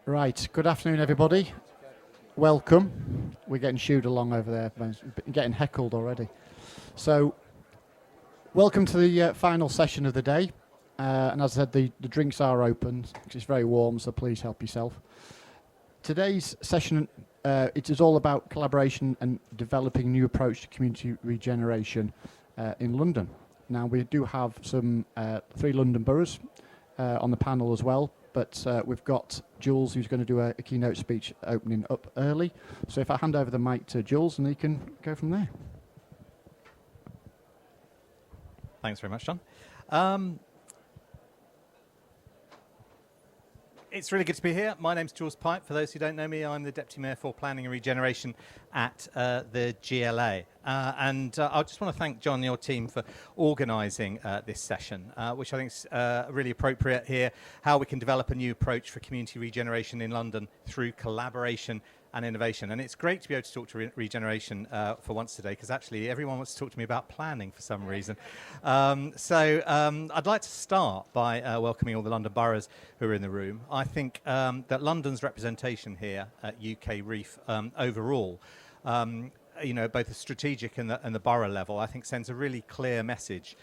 Right, good afternoon everybody. Welcome. We're getting shooed along over there, getting heckled already. So, welcome to the final session of the day. And as I said, the drinks are open. It's very warm, so please help yourself. Today's session, it is all about collaboration and developing new approach to community regeneration in London. Now, we do have some 3 London boroughs on the panel as well. But we've got Jules, who's going to do a keynote speech opening up early. So if I hand over the mic to Jules, and he can go from there. Thanks very much, John. It's really good to be here. My name's Jules Pipe. For those who don't know me, I'm the Deputy Mayor for Planning and Regeneration at the GLA. I just want to thank John and your team for organising this session, which I think is really appropriate here, how we can develop a new approach for community regeneration in London through collaboration and innovation. And it's great to be able to talk to regeneration for once today, because actually everyone wants to talk to me about planning for some reason. I'd like to start by welcoming all the London boroughs who are in the room. I think that London's representation here at UKREiiF overall, both the strategic and the borough level, I think sends a really clear message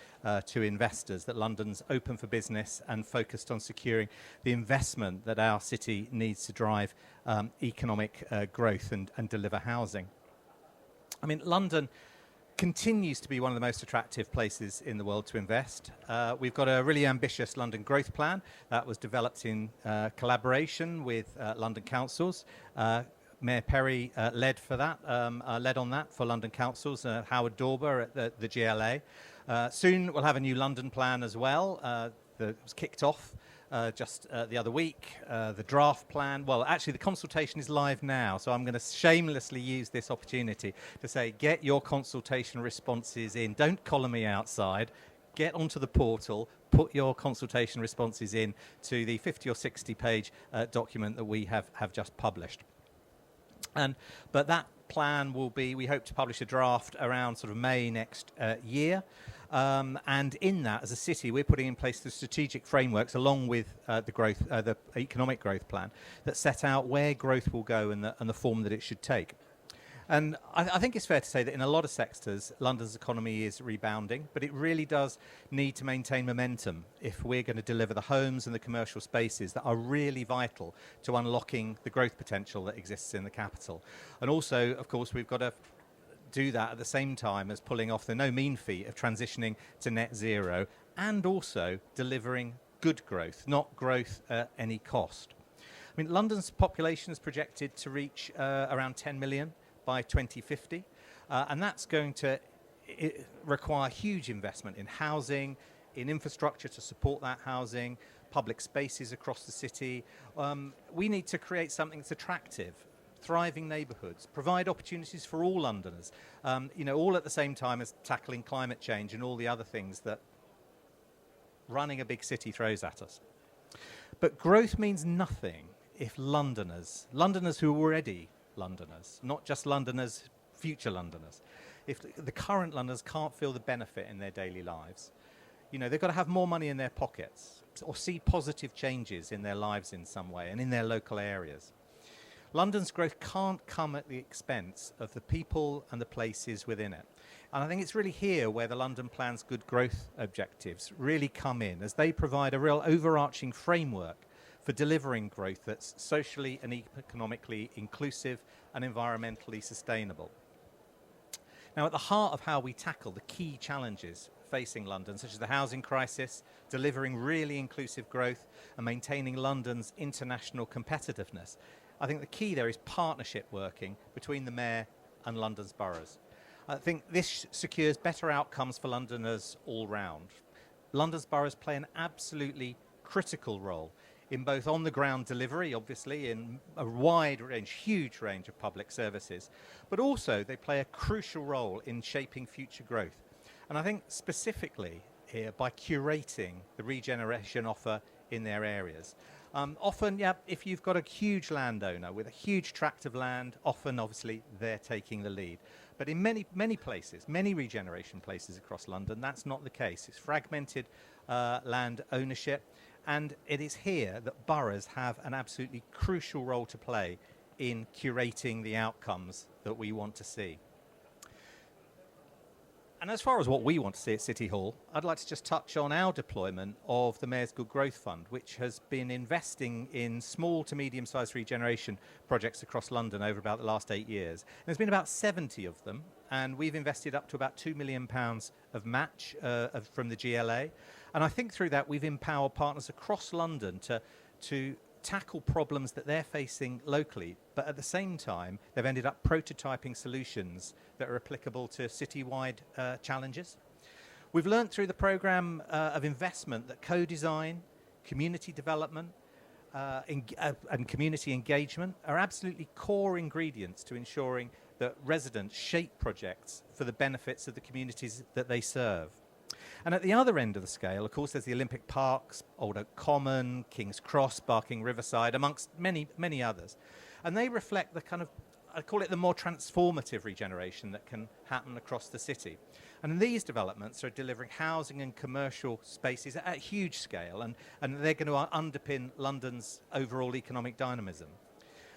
to investors that London's open for business and focused on securing the investment that our city needs to drive economic growth and deliver housing. I mean, London continues to be one of the most attractive places in the world to invest. We've got a really ambitious London growth plan that was developed in collaboration with London councils. Mayor Perry led on that for London councils, Howard Dorber at the GLA. Soon we'll have a new London plan as well that was kicked off just the other week. The draft plan, well, actually the consultation is live now, so I'm going to shamelessly use this opportunity to say, get your consultation responses in. Don't collar me outside. Get onto the portal, put your consultation responses in to the 50 or 60 page document that we have just published. But that plan will be, we hope to publish a draft around sort of May next year. And in that, as a city, we're putting in place the strategic frameworks along with the economic growth plan that set out where growth will go and the form that it should take. And I think it's fair to say that in a lot of sectors, London's economy is rebounding, but it really does need to maintain momentum if we're going to deliver the homes and the commercial spaces that are really vital to unlocking the growth potential that exists in the capital. And also, of course, we've got to do that at the same time as pulling off the no mean feat of transitioning to net zero and also delivering good growth, not growth at any cost. I mean, London's population is projected to reach around 10 million by 2050, and that's going to require huge investment in housing, in infrastructure to support that housing, public spaces across the city. We need to create something that's attractive, thriving neighbourhoods, provide opportunities for all Londoners, all at the same time as tackling climate change and all the other things that running a big city throws at us. But growth means nothing if Londoners who are already Londoners, not just Londoners, future Londoners, if the current Londoners can't feel the benefit in their daily lives, they've got to have more money in their pockets or see positive changes in their lives in some way and in their local areas. London's growth can't come at the expense of the people and the places within it. And I think it's really here where the London Plan's good growth objectives really come in, as they provide a real overarching framework for delivering growth that's socially and economically inclusive and environmentally sustainable. Now, at the heart of how we tackle the key challenges facing London, such as the housing crisis, delivering really inclusive growth and maintaining London's international competitiveness, I think the key there is partnership working between the Mayor and London's boroughs. I think this secures better outcomes for Londoners all round. London's boroughs play an absolutely critical role in both on-the-ground delivery, obviously, in a wide range, huge range of public services, but also they play a crucial role in shaping future growth. And I think specifically here by curating the regeneration offer in their areas. Often, if you've got a huge landowner with a huge tract of land, often, obviously, they're taking the lead. But in many places, many regeneration places across London, that's not the case. It's fragmented land ownership, And it is here that boroughs have an absolutely crucial role to play in curating the outcomes that we want to see. And as far as what we want to see at City Hall, I'd like to just touch on our deployment of the Mayor's Good Growth Fund, which has been investing in small to medium-sized regeneration projects across London over about the last 8 years. And there's been about 70 of them, and we've invested up to about £2 million of match from the GLA. And I think through that we've empowered partners across London to tackle problems that they're facing locally, but at the same time they've ended up prototyping solutions that are applicable to citywide challenges. We've learned through the programme of investment that co-design, community development and community engagement are absolutely core ingredients to ensuring that residents shape projects for the benefits of the communities that they serve. And at the other end of the scale, of course, there's the Olympic Parks, Old Oak Common, King's Cross, Barking Riverside, amongst many, many others. And they reflect the kind of, I call it the more transformative regeneration that can happen across the city. And these developments are delivering housing and commercial spaces at a huge scale, and they're going to underpin London's overall economic dynamism.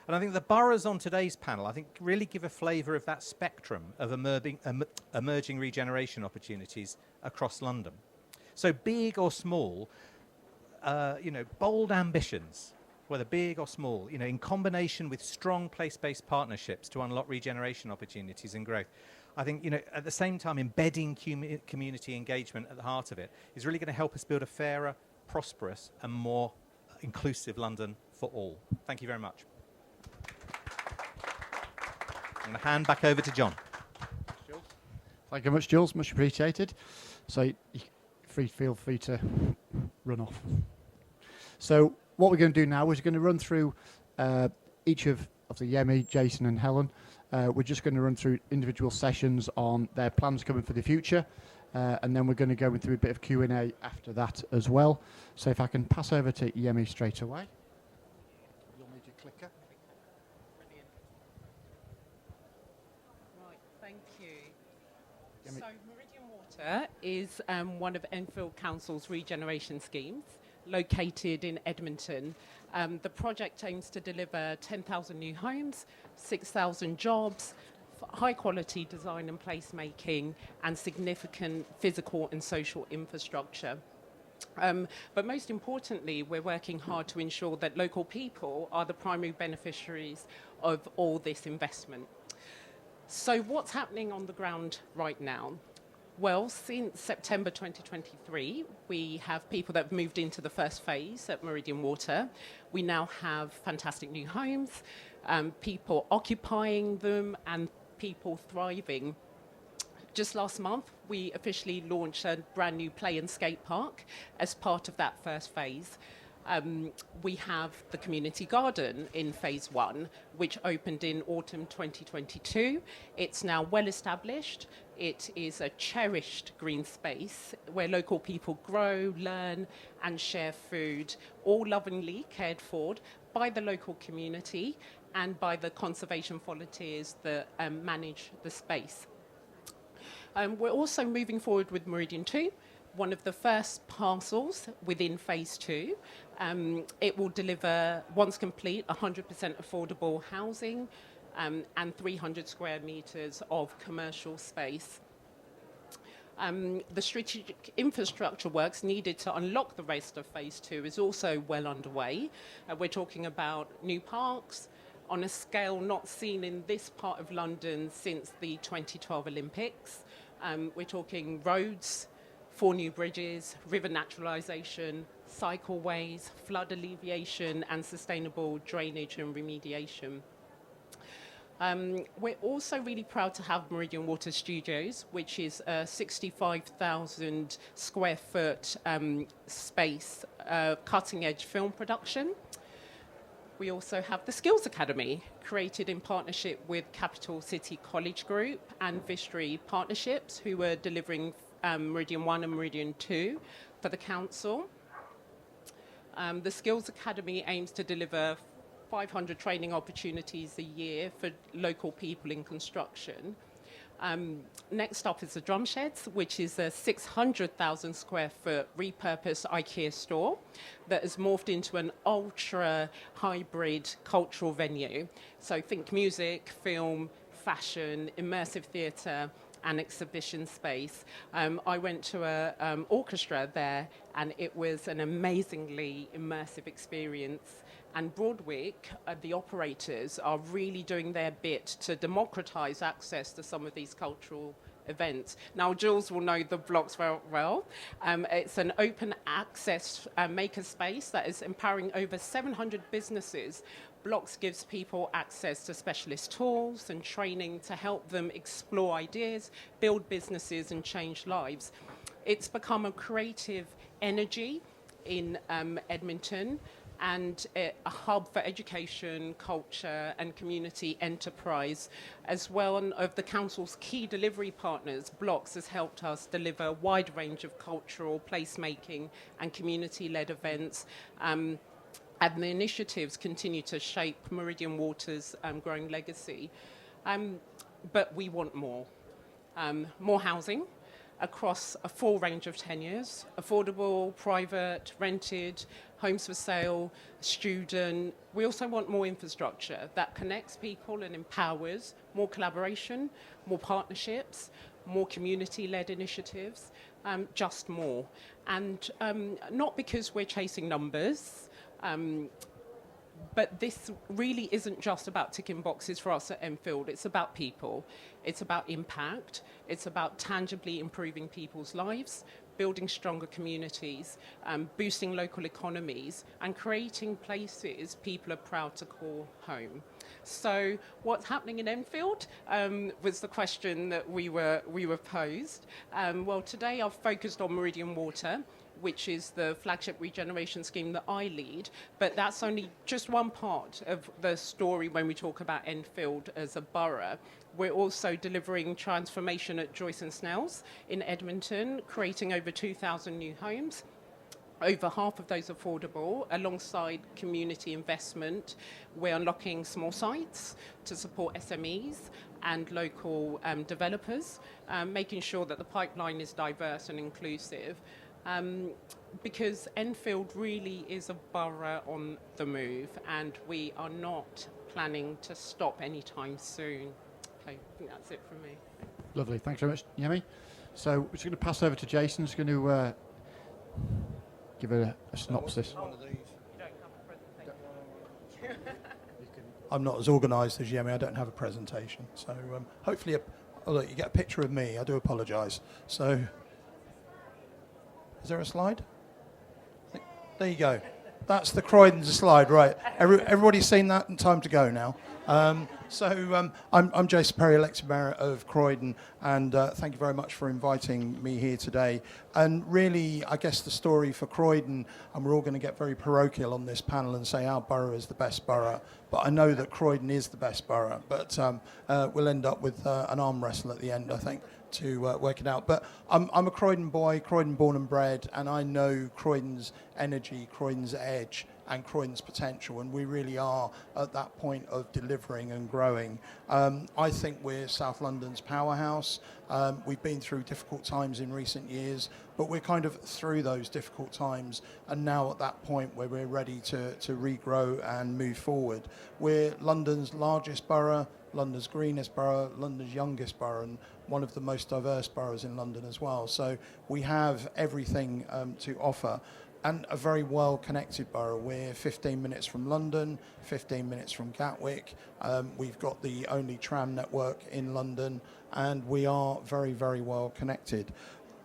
And I think the boroughs on today's panel, I think, really give a flavour of that spectrum of emerging regeneration opportunities across London. So big or small, bold ambitions, whether big or small, in combination with strong place-based partnerships to unlock regeneration opportunities and growth. I think, at the same time, embedding community engagement at the heart of it is really going to help us build a fairer, prosperous and more inclusive London for all. Thank you very much. I'm going to hand back over to John. Thank you very much, Jules. Much appreciated. So feel free to run off. So what we're going to do now is we're going to run through each of the Yemi, Jason and Helen. We're just going to run through individual sessions on their plans coming for the future. And then we're going to go through a bit of Q&A after that as well. So if I can pass over to Yemi straight away. You'll need your clicker. Thank you. So Meridian Water is one of Enfield Council's regeneration schemes located in Edmonton. The project aims to deliver 10,000 new homes, 6,000 jobs, high quality design and placemaking and significant physical and social infrastructure. But most importantly, we're working hard to ensure that local people are the primary beneficiaries of all this investment. So what's happening on the ground right now? Well, since September 2023, we have people that have moved into the first phase at Meridian Water. We now have fantastic new homes, people occupying them and people thriving. Just last month, we officially launched a brand new play and skate park as part of that first phase. We have the community garden in phase 1, which opened in autumn 2022. It's now well established. It is a cherished green space where local people grow, learn and share food, all lovingly cared for by the local community and by the conservation volunteers that manage the space. We're also moving forward with Meridian 2, one of the first parcels within phase 2. It will deliver, once complete, 100% affordable housing and 300 square metres of commercial space. The strategic infrastructure works needed to unlock the rest of phase 2 is also well underway. We're talking about new parks on a scale not seen in this part of London since the 2012 Olympics. We're talking roads, 4 new bridges, river naturalisation, cycleways, flood alleviation and sustainable drainage and remediation. We're also really proud to have Meridian Water Studios, which is a 65,000 square foot space, cutting edge film production. We also have the Skills Academy, created in partnership with Capital City College Group and Vistry Partnerships, who are delivering Meridian 1 and Meridian 2 for the council. The Skills Academy aims to deliver 500 training opportunities a year for local people in construction. Next up is the Drum Sheds, which is a 600,000 square foot repurposed IKEA store that has morphed into an ultra hybrid cultural venue. So think music, film, fashion, immersive theatre, and exhibition space. I went to an orchestra there, and it was an amazingly immersive experience. And Broadwick, the operators, are really doing their bit to democratise access to some of these cultural events. Now, Jules will know the blocks very well. It's an open access maker space that is empowering over 700 businesses. Blocks gives people access to specialist tools and training to help them explore ideas, build businesses, and change lives. It's become a creative energy in Edmonton, and a hub for education, culture, and community enterprise. As well, one of the council's key delivery partners, Blocks, has helped us deliver a wide range of cultural, placemaking, and community-led events. And the initiatives continue to shape Meridian Water's growing legacy. But we want more. More housing across a full range of tenures, affordable, private, rented, homes for sale, student. We also want more infrastructure that connects people and empowers, more collaboration, more partnerships, more community-led initiatives, just more. And not because we're chasing numbers, but this really isn't just about ticking boxes for us at Enfield. It's about people. It's about impact. It's about tangibly improving people's lives, building stronger communities, boosting local economies, and creating places people are proud to call home. So what's happening in Enfield was the question that we were posed. Well, today I've focused on Meridian Water, which is the flagship regeneration scheme that I lead, but that's only just one part of the story when we talk about Enfield as a borough. We're also delivering transformation at Joyce and Snell's in Edmonton, creating over 2,000 new homes. Over half of those affordable, alongside community investment. We're unlocking small sites to support SMEs and local developers, making sure that the pipeline is diverse and inclusive. Because Enfield really is a borough on the move, and we are not planning to stop anytime soon. Okay, I think that's it from me. Lovely, thanks very much, Yemi. So we're just going to pass over to Jason, who's going to give a synopsis. You don't have a presentation. I'm not as organised as Yemi. I don't have a presentation. So hopefully, look, you get a picture of me. I do apologise. So, is there a slide? There you go. That's the Croydon slide, right? Everybody's seen that and time to go now. I'm Jason Perry, elected Mayor of Croydon, and thank you very much for inviting me here today. And really, I guess the story for Croydon, and we're all going to get very parochial on this panel and say our borough is the best borough, but I know that Croydon is the best borough, but we'll end up with an arm wrestle at the end, I think, to work it out. But I'm a Croydon boy, Croydon born and bred, and I know Croydon's energy, Croydon's edge, and Croydon's potential, and we really are at that point of delivering and growing. I think we're South London's powerhouse. We've been through difficult times in recent years, but we're kind of through those difficult times, and now at that point where we're ready to regrow and move forward. We're London's largest borough, London's greenest borough, London's youngest borough, and one of the most diverse boroughs in London as well. So we have everything to offer. And a very well-connected borough. We're 15 minutes from London, 15 minutes from Gatwick. We've got the only tram network in London, and we are very, very well connected.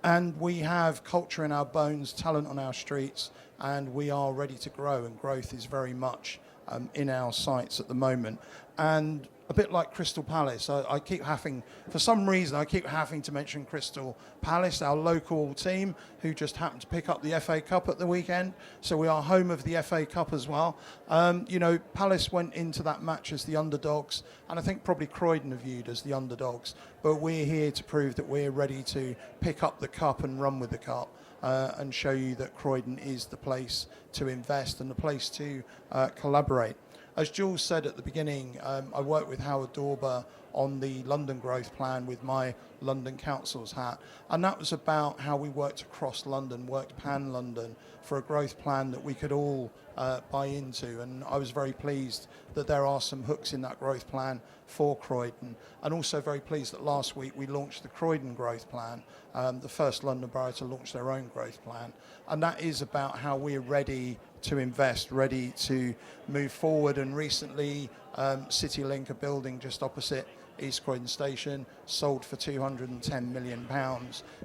And we have culture in our bones, talent on our streets, and we are ready to grow, and growth is very much in our sights at the moment. And a bit like Crystal Palace, I keep having, for some reason, I keep having to mention Crystal Palace, our local team, who just happened to pick up the FA Cup at the weekend. So we are home of the FA Cup as well. Palace went into that match as the underdogs, and I think probably Croydon are viewed as the underdogs. But we're here to prove that we're ready to pick up the cup and run with the cup. And show you that Croydon is the place to invest and the place to collaborate. As Jules said at the beginning, I worked with Howard Dorber on the London Growth Plan with my London Council's hat, and that was about how we worked across London, worked pan-London for a growth plan that we could all buy into, and I was very pleased that there are some hooks in that growth plan for Croydon, and also very pleased that last week we launched the Croydon Growth Plan, the first London borough to launch their own growth plan, and that is about how we're ready to invest, ready to move forward. And recently CityLink, a building just opposite East Croydon Station, sold for £210 million,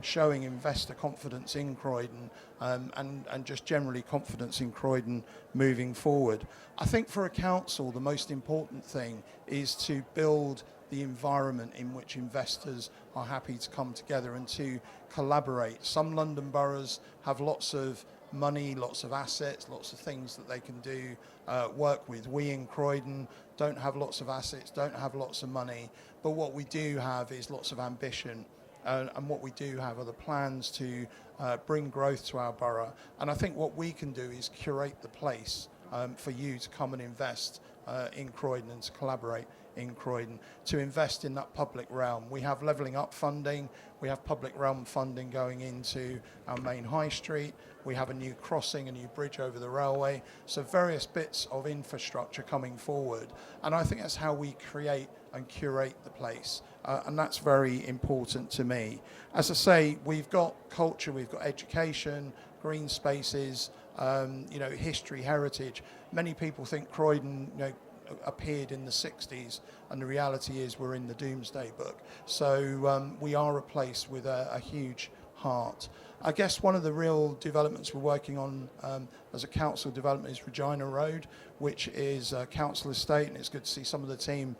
showing investor confidence in Croydon and just generally confidence in Croydon moving forward. I think for a council the most important thing is to build the environment in which investors are happy to come together and to collaborate. Some London boroughs have lots of money, lots of assets, lots of things that they can do work with. We in Croydon don't have lots of assets, don't have lots of money, but what we do have is lots of ambition, and what we do have are the plans to bring growth to our borough. And I think what we can do is curate the place for you to come and invest in Croydon and to collaborate in Croydon, to invest in that public realm. We have levelling up funding, we have public realm funding going into our main high street, we have a new crossing, a new bridge over the railway, so various bits of infrastructure coming forward, and I think that's how we create and curate the place, and that's very important to me. As I say, we've got culture, we've got education, green spaces, history, heritage. Many people think Croydon, appeared in the 60s, and the reality is we're in the Doomsday Book. So we are a place with a huge heart. I guess one of the real developments we're working on as a council development is Regina Road, which is a council estate, and it's good to see some of the team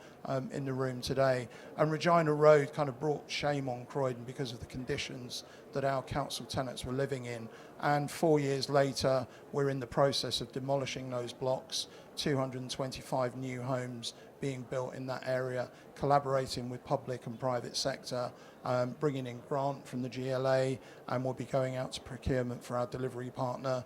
in the room today. And Regina Road kind of brought shame on Croydon because of the conditions that our council tenants were living in. And 4 years later, we're in the process of demolishing those blocks, 225 new homes being built in that area, collaborating with public and private sector, bringing in grant from the GLA, and we'll be going out to procurement for our delivery partner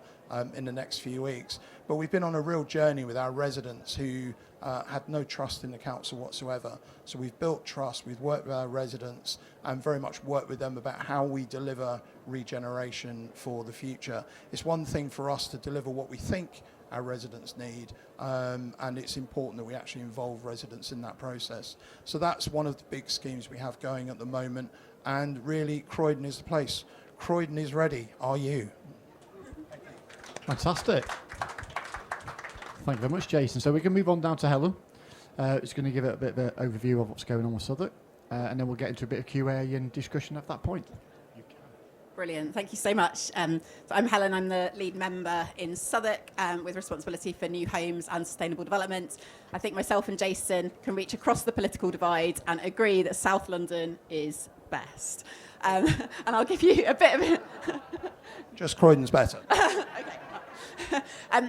in the next few weeks. But we've been on a real journey with our residents who had no trust in the council whatsoever. So we've built trust, we've worked with our residents and very much worked with them about how we deliver regeneration for the future. It's one thing for us to deliver what we think our residents need, and it's important that we actually involve residents in that process. So that's one of the big schemes we have going at the moment, and really Croydon is the place. Croydon is ready. Are you? Fantastic. Thank you very much, Jason. So we can move on down to Helen. It's going to give it a bit of an overview of what's going on with Southwark, and then we'll get into a bit of QA and discussion at that point. Brilliant, thank you so much. So I'm Helen, I'm the lead member in Southwark with responsibility for new homes and sustainable development. I think myself and Jason can reach across the political divide and agree that South London is best. And I'll give you a bit of it. Just Croydon's better. Okay.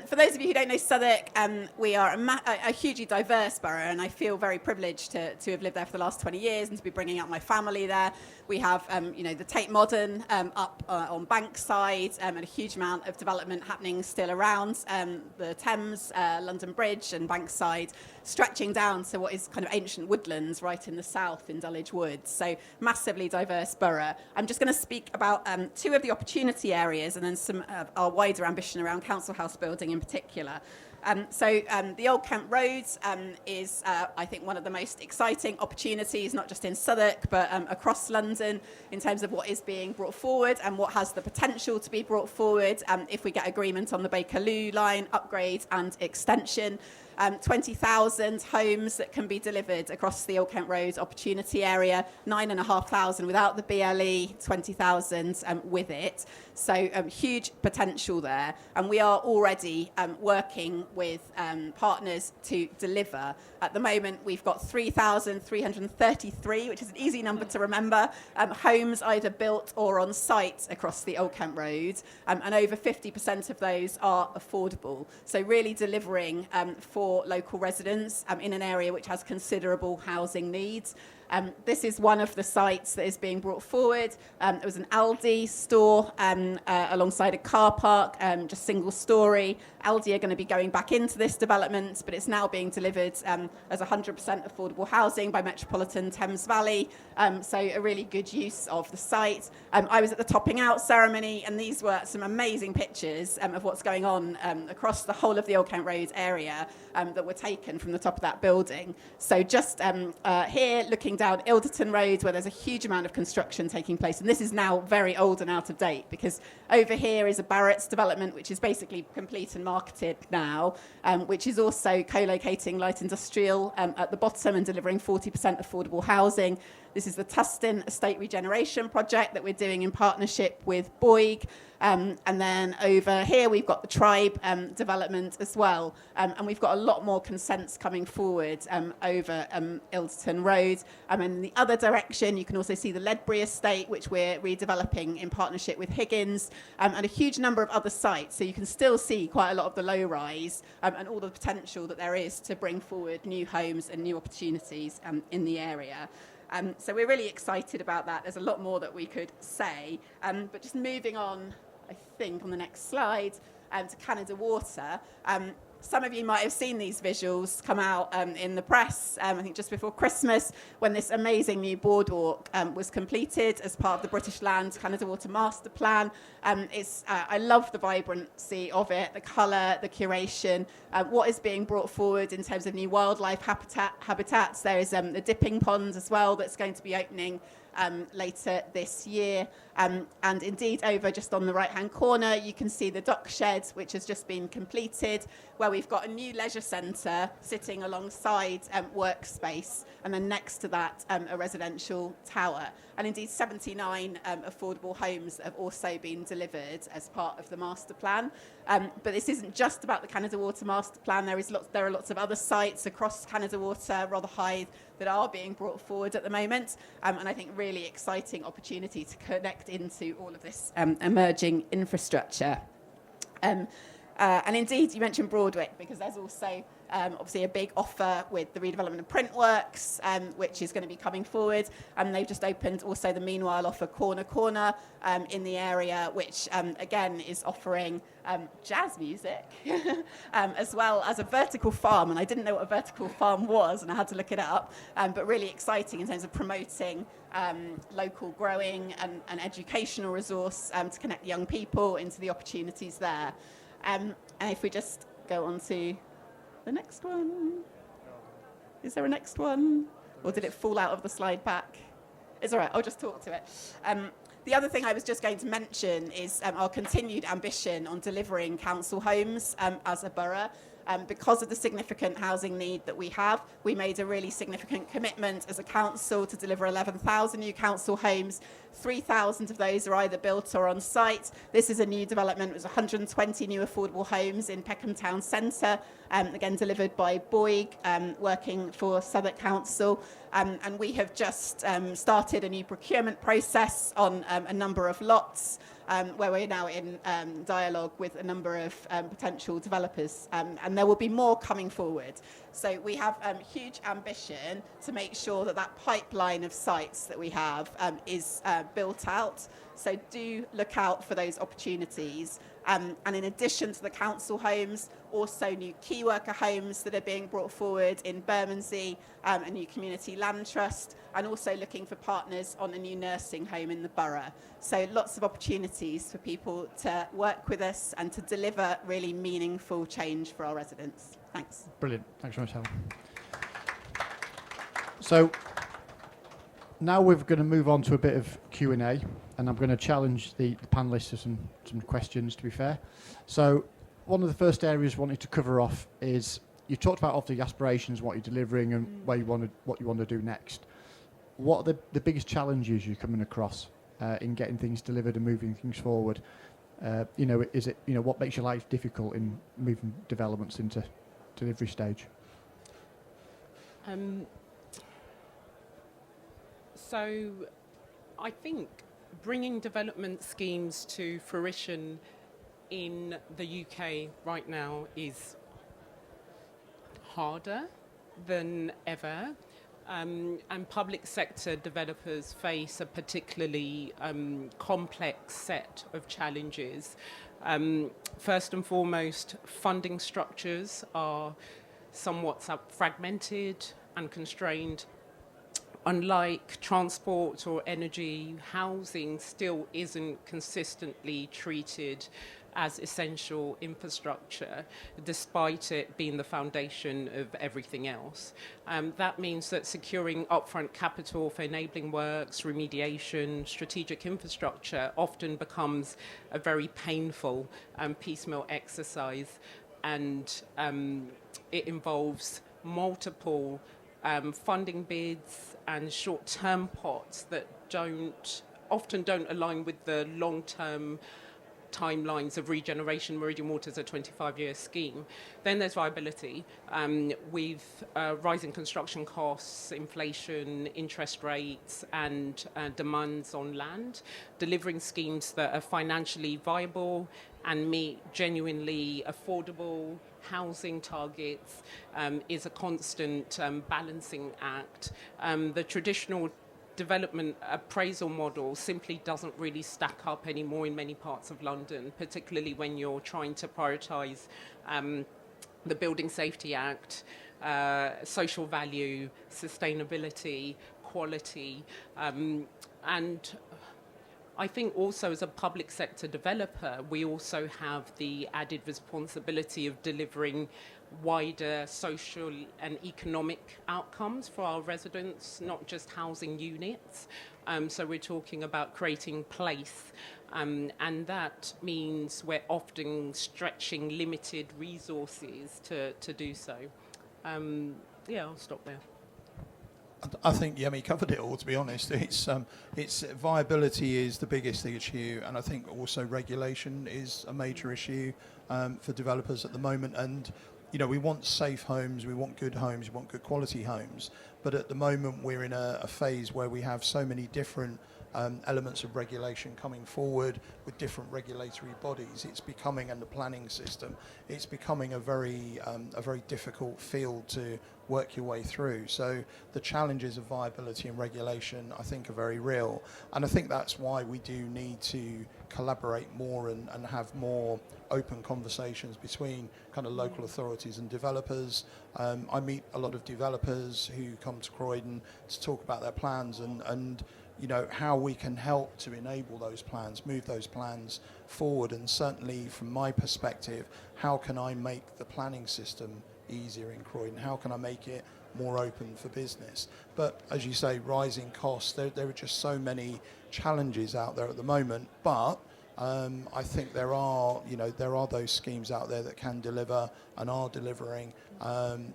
For those of you who don't know Southwark, we are a hugely diverse borough, and I feel very privileged to have lived there for the last 20 years and to be bringing up my family there. We have, the Tate Modern up on Bankside, and a huge amount of development happening still around the Thames, London Bridge and Bankside, stretching down to what is kind of ancient woodlands right in the south in Dulwich Woods. So massively diverse borough. I'm just going to speak about two of the opportunity areas and then some of our wider ambition around council house building in particular. The Old Kent Road is, I think, one of the most exciting opportunities, not just in Southwark, but across London in terms of what is being brought forward and what has the potential to be brought forward if we get agreement on the Bakerloo line upgrade and extension. 20,000 homes that can be delivered across the Old Kent Road opportunity area, 9,500 without the BLE, 20,000 with it. So huge potential there. And we are already working with partners to deliver. At the moment, we've got 3,333, which is an easy number to remember, homes either built or on site across the Old Kent Road. And over 50% of those are affordable. So really delivering for local residents in an area which has considerable housing needs. This is one of the sites that is being brought forward. It was an Aldi store alongside a car park, just single story. Aldi are going to be going back into this development, but it's now being delivered as 100% affordable housing by Metropolitan Thames Valley. So a really good use of the site. I was at the topping out ceremony, and these were some amazing pictures of what's going on across the whole of the Old Kent Road area that were taken from the top of that building. So just here, looking down Ilderton Road, where there's a huge amount of construction taking place, and this is now very old and out of date, because over here is a Barrett's development, which is basically complete and marketed now, which is also co-locating light industrial at the bottom and delivering 40% affordable housing. This is the Tustin Estate Regeneration project that we're doing in partnership with Bouygues. And then over here, we've got the Tribe development as well. And we've got a lot more consents coming forward over Ilderton Road. And in the other direction, you can also see the Ledbury Estate, which we're redeveloping in partnership with Higgins, and a huge number of other sites. So you can still see quite a lot of the low rise and all the potential that there is to bring forward new homes and new opportunities in the area. So we're really excited about that. There's a lot more that we could say. But just moving on, I think, on the next slide, to Canada Water. Some of you might have seen these visuals come out in the press, I think just before Christmas, when this amazing new boardwalk was completed as part of the British Land Canada Water Master Plan. I love the vibrancy of it, the colour, the curation, what is being brought forward in terms of new wildlife habitats. There is the dipping pond as well that's going to be opening later this year. And indeed, over just on the right-hand corner, you can see the dock shed, which has just been completed, where we've got a new leisure centre sitting alongside workspace, and then next to that, a residential tower. And indeed, 79 affordable homes have also been delivered as part of the master plan. But this isn't just about the Canada Water Master Plan. There are lots of other sites across Canada Water, Rotherhithe, that are being brought forward at the moment. And I think really exciting opportunity to connect into all of this emerging infrastructure. And indeed, you mentioned Broadwick, because there's also obviously a big offer with the redevelopment of Printworks, which is going to be coming forward. And they've just opened also the Meanwhile offer Corner in the area, which again is offering jazz music as well as a vertical farm. And I didn't know what a vertical farm was, and I had to look it up. But really exciting in terms of promoting local growing and educational resource to connect young people into the opportunities there. And if we just go on to the next one. Is there a next one? Or did it fall out of the slide back? It's all right, I'll just talk to it. The other thing I was just going to mention is our continued ambition on delivering council homes as a borough. Because of the significant housing need that we have, we made a really significant commitment as a council to deliver 11,000 new council homes. 3,000 of those are either built or on site. This is a new development. It was 120 new affordable homes in Peckham Town Centre, again delivered by Bouygues, working for Southwark Council. And we have just started a new procurement process on a number of lots, where we're now in dialogue with a number of potential developers. And there will be more coming forward. So we have huge ambition to make sure that that pipeline of sites that we have is built out. So do look out for those opportunities. And in addition to the council homes, also new key worker homes that are being brought forward in Bermondsey, a new community land trust, and also looking for partners on a new nursing home in the borough. So lots of opportunities for people to work with us and to deliver really meaningful change for our residents. Thanks. Brilliant. Thanks very much, Helen. So now we're going to move on to a bit of Q&A, and I'm going to challenge the panellists to some questions, to be fair. So one of the first areas I wanted to cover off is, you talked about obviously aspirations, what you're delivering and what you want to do next. What are the biggest challenges you're coming across in getting things delivered and moving things forward? Is it, what makes your life difficult in moving developments into delivery stage? So I think bringing development schemes to fruition in the UK right now is harder than ever. And public sector developers face a particularly complex set of challenges. First and foremost, funding structures are somewhat fragmented and constrained. Unlike transport or energy, housing still isn't consistently treated as essential infrastructure, despite it being the foundation of everything else. That means that securing upfront capital for enabling works, remediation, strategic infrastructure often becomes a very painful and piecemeal exercise, and it involves multiple funding bids and short-term pots that often don't align with the long-term timelines of regeneration. Meridian Water is a 25-year scheme. Then there's viability. With rising construction costs, inflation, interest rates, and demands on land, delivering schemes that are financially viable and meet genuinely affordable housing targets is a constant balancing act. The traditional development appraisal model simply doesn't really stack up anymore in many parts of London, particularly when you're trying to prioritise the Building Safety Act, social value, sustainability, quality, and I think also as a public sector developer, we also have the added responsibility of delivering wider social and economic outcomes for our residents, not just housing units. So we're talking about creating place, and that means we're often stretching limited resources to do so. I'll stop there. I think Yemi covered it all, to be honest. It's viability is the biggest issue, and I think also regulation is a major issue for developers at the moment. And we want safe homes, we want good homes, we want good quality homes. But at the moment, we're in a phase where we have so many different elements of regulation coming forward with different regulatory bodies. It's becoming, and the planning system, it's becoming a very difficult field to work your way through. So the challenges of viability and regulation, I think, are very real. And I think that's why we do need to collaborate more and have more open conversations between kind of local authorities and developers. I meet a lot of developers who come to Croydon to talk about their plans and how we can help to enable those plans, move those plans forward. And certainly from my perspective, how can I make the planning system easier in Croydon? How can I make it more open for business? But as you say, rising costs, there are just so many challenges out there at the moment. But I think there are those schemes out there that can deliver and are delivering.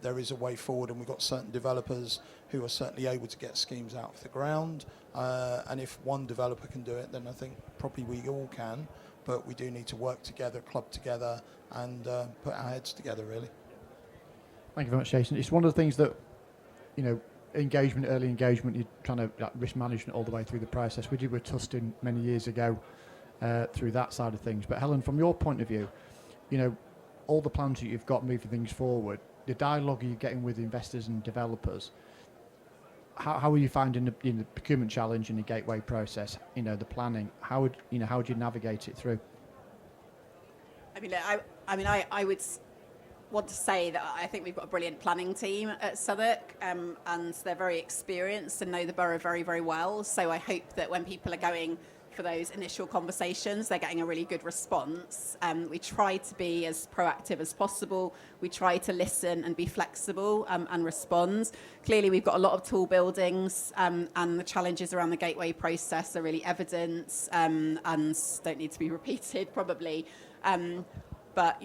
There is a way forward, and we've got certain developers who are certainly able to get schemes out of the ground. And if one developer can do it, then I think probably we all can. But we do need to work together, club together, and put our heads together, really. Thank you very much, Jason. It's one of the things that, engagement, early engagement, you're trying to risk management all the way through the process. We did with Tustin many years ago through that side of things. But Helen, from your point of view, all the plans that you've got moving things forward, the dialogue you're getting with investors and developers, how are you finding the procurement challenge in the gateway process? The planning. How would you navigate it through? I would want to say that I think we've got a brilliant planning team at Southwark, and they're very experienced and know the borough very, very well. So I hope that when people are going for those initial conversations, they're getting a really good response. We try to be as proactive as possible. We try to listen and be flexible and respond. Clearly, we've got a lot of tall buildings, and the challenges around the gateway process are really evident and don't need to be repeated, probably. But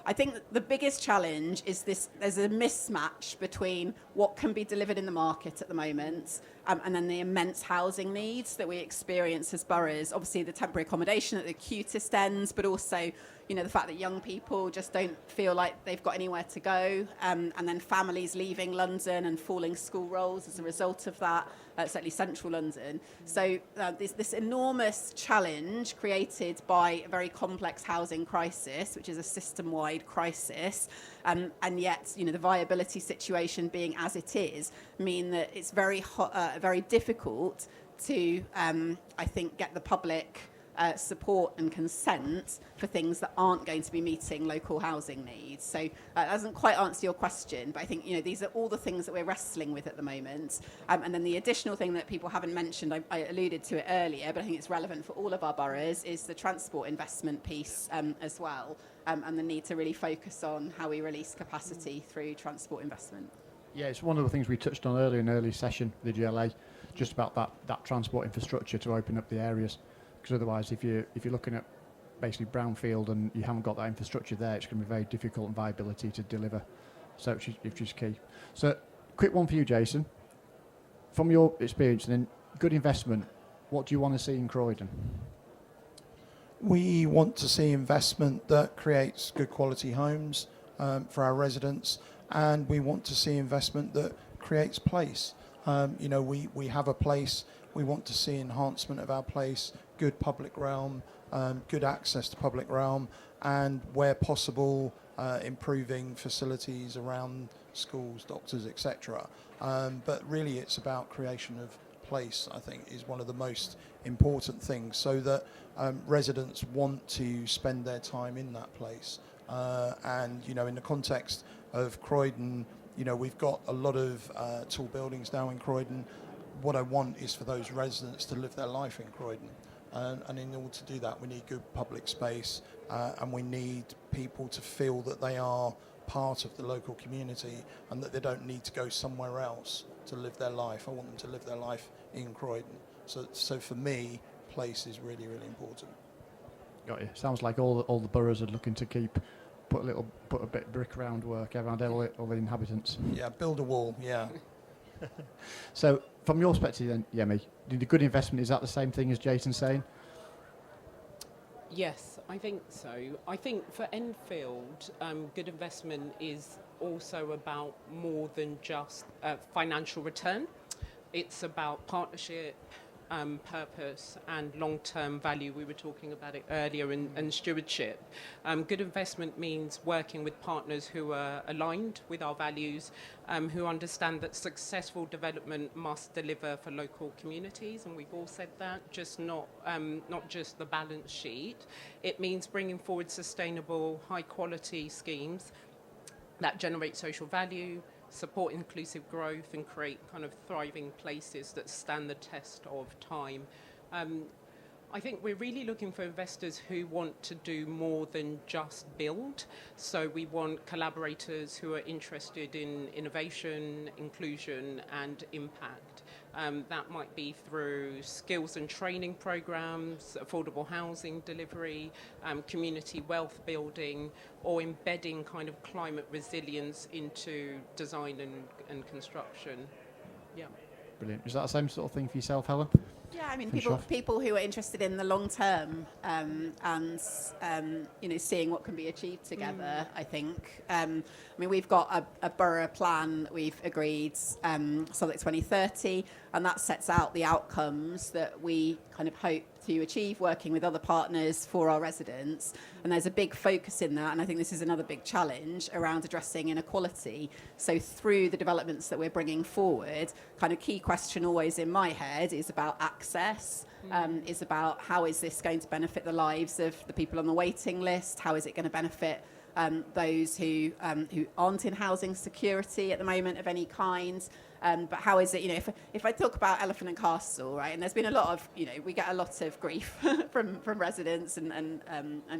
I think the biggest challenge is there's a mismatch between what can be delivered in the market at the moment and then the immense housing needs that we experience as boroughs. Obviously, the temporary accommodation at the acutest ends, but also, the fact that young people just don't feel like they've got anywhere to go, and then families leaving London and falling school rolls as a result of that, certainly central London. So this enormous challenge created by a very complex housing crisis, which is a system-wide crisis, and yet the viability situation being as it is mean that it's very difficult to, I think, get the public support and consent for things that aren't going to be meeting local housing needs. So that doesn't quite answer your question, but I think these are all the things that we're wrestling with at the moment. And then the additional thing that people haven't mentioned, I alluded to it earlier, but I think it's relevant for all of our boroughs, is the transport investment piece as well, and the need to really focus on how we release capacity through transport investment. Yeah, it's one of the things we touched on earlier in an early session, the GLA, just about that transport infrastructure to open up the areas. Because otherwise, if you're looking at basically brownfield and you haven't got that infrastructure there, it's going to be very difficult in viability to deliver. So which is key. So quick one for you, Jason. From your experience and in good investment, what do you want to see in Croydon? We want to see investment that creates good quality homes for our residents, and we want to see investment that creates place. We have a place. We want to see enhancement of our place, good public realm, good access to public realm, and where possible, improving facilities around schools, doctors, etc. But really it's about creation of place, I think, is one of the most important things, so that residents want to spend their time in that place. And in the context of Croydon, we've got a lot of tall buildings now in Croydon. What I want is for those residents to live their life in Croydon. And in order to do that, we need good public space, and we need people to feel that they are part of the local community and that they don't need to go somewhere else to live their life. I want them to live their life in Croydon. So for me, place is really, really important. Got you. Sounds like all the boroughs are looking to put a bit of brick around work around all the inhabitants. Yeah, build a wall. Yeah. So from your perspective then, Yemi, the good investment, is that the same thing as Jason's saying? Yes, I think so. I think for Enfield, good investment is also about more than just financial return. It's about partnership, purpose and long-term value. We were talking about it earlier, and stewardship. Good investment means working with partners who are aligned with our values, who understand that successful development must deliver for local communities, and we've all said that, not just the balance sheet. It means bringing forward sustainable, high-quality schemes that generate social value, support inclusive growth and create kind of thriving places that stand the test of time. I think we're really looking for investors who want to do more than just build. So we want collaborators who are interested in innovation, inclusion and impact. That might be through skills and training programs, affordable housing delivery, community wealth building, or embedding kind of climate resilience into design and construction. Yeah. Brilliant. Is that the same sort of thing for yourself, Helen? Yeah, I mean, Finish people who are interested in the long term and seeing what can be achieved together. I think. We've got a borough plan that we've agreed, Southwark 2030, and that sets out the outcomes that we kind of hope to achieve working with other partners for our residents. And there's a big focus in that, and I think this is another big challenge around addressing inequality. So through the developments that we're bringing forward, kind of key question always in my head is about access, is about how is this going to benefit the lives of the people on the waiting list, how is it going to benefit those who aren't in housing security at the moment of any kind. But how is it, if I talk about Elephant and Castle, right, and there's been a lot of, we get a lot of grief from residents and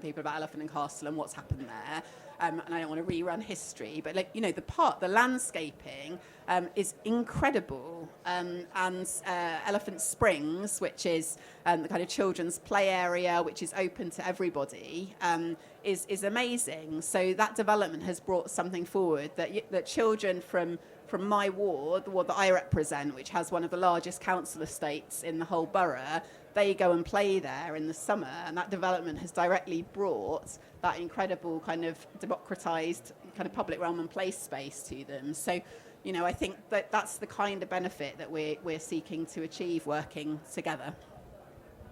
people about Elephant and Castle and what's happened there. And I don't want to rerun history, but the landscaping is incredible. And Elephant Springs, which is the kind of children's play area, which is open to everybody, is amazing. So that development has brought something forward that children from my ward, the ward that I represent, which has one of the largest council estates in the whole borough, they go and play there in the summer, and that development has directly brought that incredible kind of democratized kind of public realm and place space to them. So, you know, I think that that's the kind of benefit that we're seeking to achieve working together.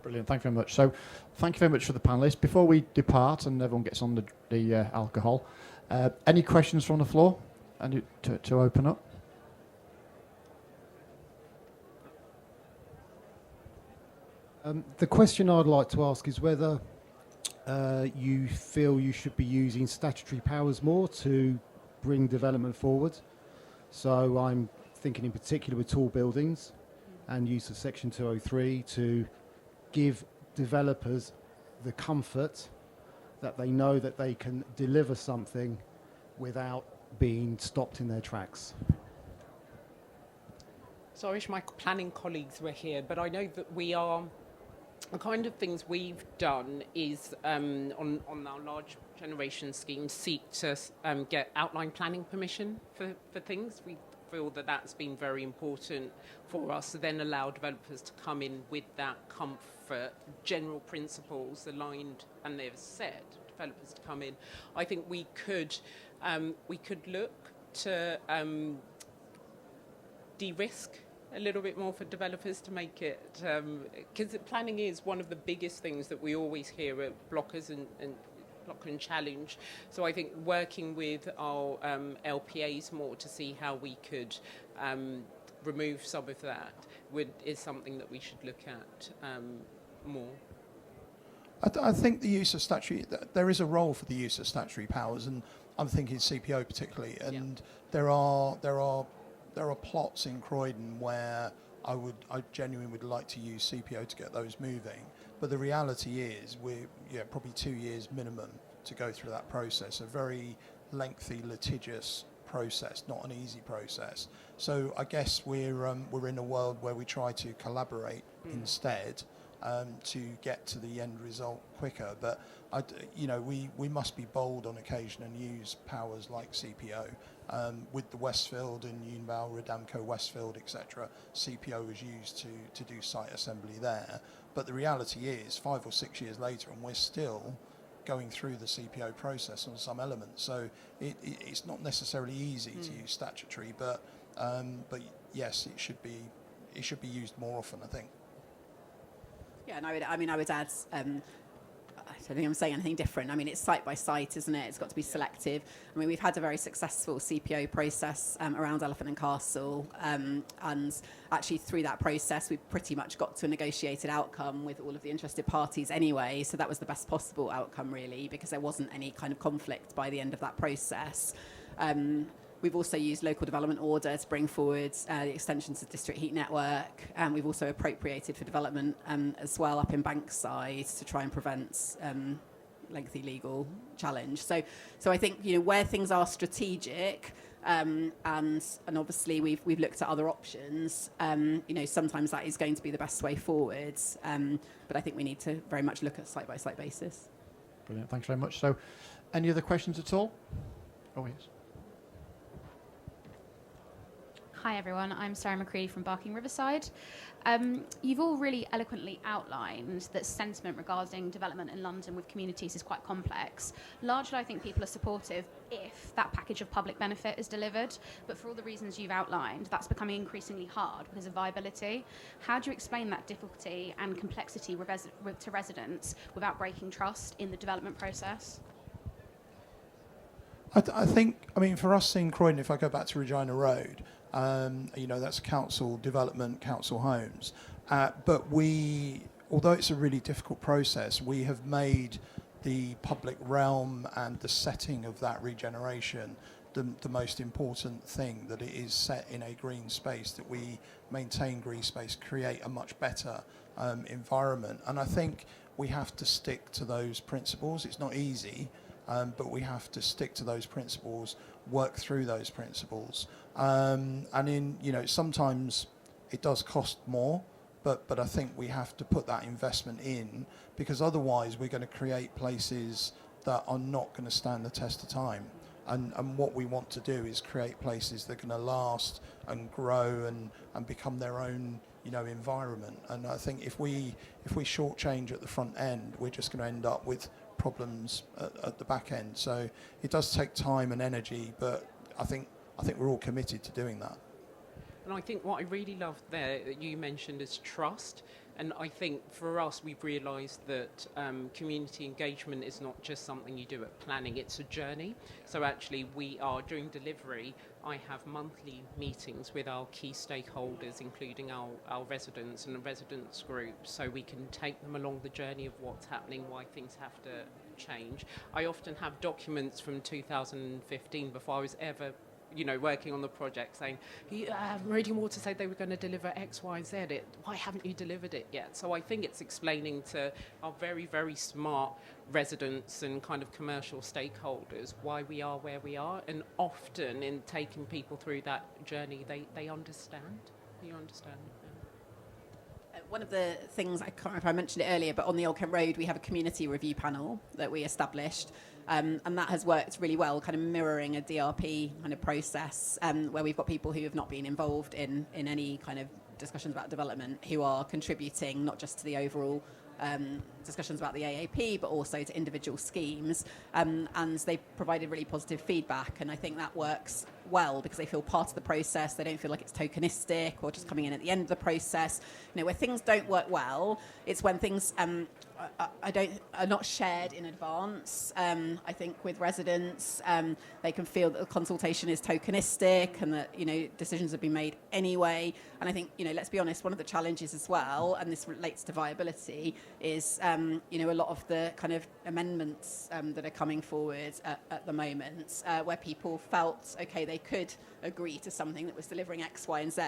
Brilliant, thank you very much. So, thank you very much for the panellists. Before we depart and everyone gets on the alcohol, any questions from the floor? And to open up? The question I'd like to ask is whether you feel you should be using statutory powers more to bring development forward. So I'm thinking in particular with tall buildings and use of Section 203 to give developers the comfort that they know that they can deliver something without being stopped in their tracks. So I wish my planning colleagues were here, but I know that the kind of things we've done is on our large generation schemes seek to get outline planning permission for things. We feel that that's been very important for us to then allow developers to come in with that comfort, general principles aligned, and they've said developers to come in. I think we could look to de-risk a little bit more for developers to make it, because planning is one of the biggest things that we always hear at blockers and block and challenge. So I think working with our LPAs more to see how we could remove some of that is something that we should look at more. I think the use of statutory, there is a role for the use of statutory powers, and I'm thinking CPO particularly, and there are plots in Croydon where I genuinely would like to use CPO to get those moving. But the reality is we're probably 2 years minimum to go through that process, a very lengthy, litigious process, not an easy process. So I guess we're in a world where we try to collaborate instead to get to the end result quicker. But we must be bold on occasion and use powers like CPO. With the Westfield and Unibal, Redamco, Westfield, etc., CPO was used to do site assembly there. But the reality is 5 or 6 years later and we're still going through the CPO process on some elements. So it's not necessarily easy to use statutory, but yes, it should be used more often, I think. Yeah, and I would add, I don't think I'm saying anything different. I mean, it's site by site, isn't it? It's got to be selective. I mean, we've had a very successful CPO process around Elephant and Castle, and actually through that process, we've pretty much got to a negotiated outcome with all of the interested parties anyway. So that was the best possible outcome, really, because there wasn't any kind of conflict by the end of that process. We've also used local development order to bring forward the extensions of district heat network. We've also appropriated for development as well up in Bankside to try and prevent lengthy legal challenge. So I think where things are strategic, and obviously we've looked at other options. Sometimes that is going to be the best way forward. But I think we need to very much look at site by site basis. Brilliant, thanks very much. So, any other questions at all? Oh yes. Hi everyone, I'm Sarah McCready from Barking Riverside. You've all really eloquently outlined that sentiment regarding development in London with communities is quite complex. Largely, I think people are supportive if that package of public benefit is delivered, but for all the reasons you've outlined, that's becoming increasingly hard because of viability. How do you explain that difficulty and complexity to residents without breaking trust in the development process? I think, for us in Croydon, if I go back to Regina Road, that's council development, council homes. But although it's a really difficult process, we have made the public realm and the setting of that regeneration the most important thing, that it is set in a green space, that we maintain green space, create a much better environment. And I think we have to stick to those principles. It's not easy, but we have to stick to those principles, work through those principles. And sometimes it does cost more, but I think we have to put that investment in, because otherwise we're going to create places that are not going to stand the test of time. And what we want to do is create places that are going to last and grow and become their own, environment. And I think if we shortchange at the front end, we're just going to end up with problems at the back end. So it does take time and energy, but I think we're all committed to doing that. And I think what I really loved there that you mentioned is trust. And I think for us, we've realised that community engagement is not just something you do at planning, it's a journey. So actually we are, during delivery, I have monthly meetings with our key stakeholders, including our residents and the residents groups, so we can take them along the journey of what's happening, why things have to change. I often have documents from 2015 before I was ever working on the project saying, Meridian Water said they were going to deliver X, Y, Z. Why haven't you delivered it yet? So I think it's explaining to our very, very smart residents and kind of commercial stakeholders why we are where we are. And often in taking people through that journey, they understand. You understand? One of the things, I can't remember if I mentioned it earlier, but on the Old Kent Road, we have a community review panel that we established. And that has worked really well, kind of mirroring a DRP kind of process, where we've got people who have not been involved in any kind of discussions about development who are contributing not just to the overall discussions about the AAP, but also to individual schemes. And they've provided really positive feedback. And I think that works well because they feel part of the process. They don't feel like it's tokenistic or just coming in at the end of the process. Where things don't work well, it's when things are not shared in advance. I think with residents, they can feel that the consultation is tokenistic and that decisions have been made anyway. And I think let's be honest, one of the challenges as well, and this relates to viability, is a lot of the kind of amendments that are coming forward at the moment, where people felt okay, they could agree to something that was delivering X, Y, and Z,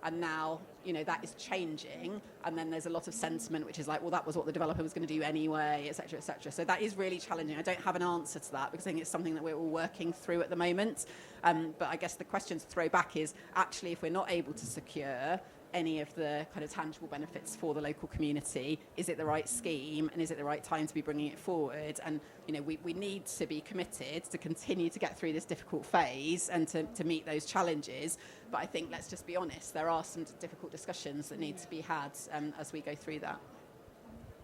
and now that is changing, and then there's a lot of sentiment which is like, well, that was what the developer was going to do anyway, etc., etc. So that is really challenging. I don't have an answer to that because I think it's something that we're all working through at the moment. But I guess the question to throw back is actually, if we're not able to secure any of the kind of tangible benefits for the local community, is it the right scheme and is it the right time to be bringing it forward? And we need to be committed to continue to get through this difficult phase and to meet those challenges. But I think, let's just be honest, there are some difficult discussions that need to be had as we go through that.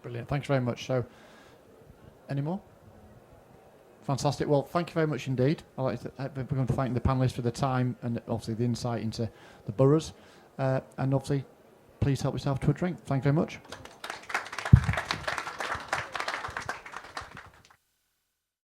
Brilliant, thanks very much. So, any more? Fantastic. Well, thank you very much indeed. We're going to thank the panellists for the time and obviously the insight into the boroughs. And obviously, please help yourself to a drink. Thank you very much.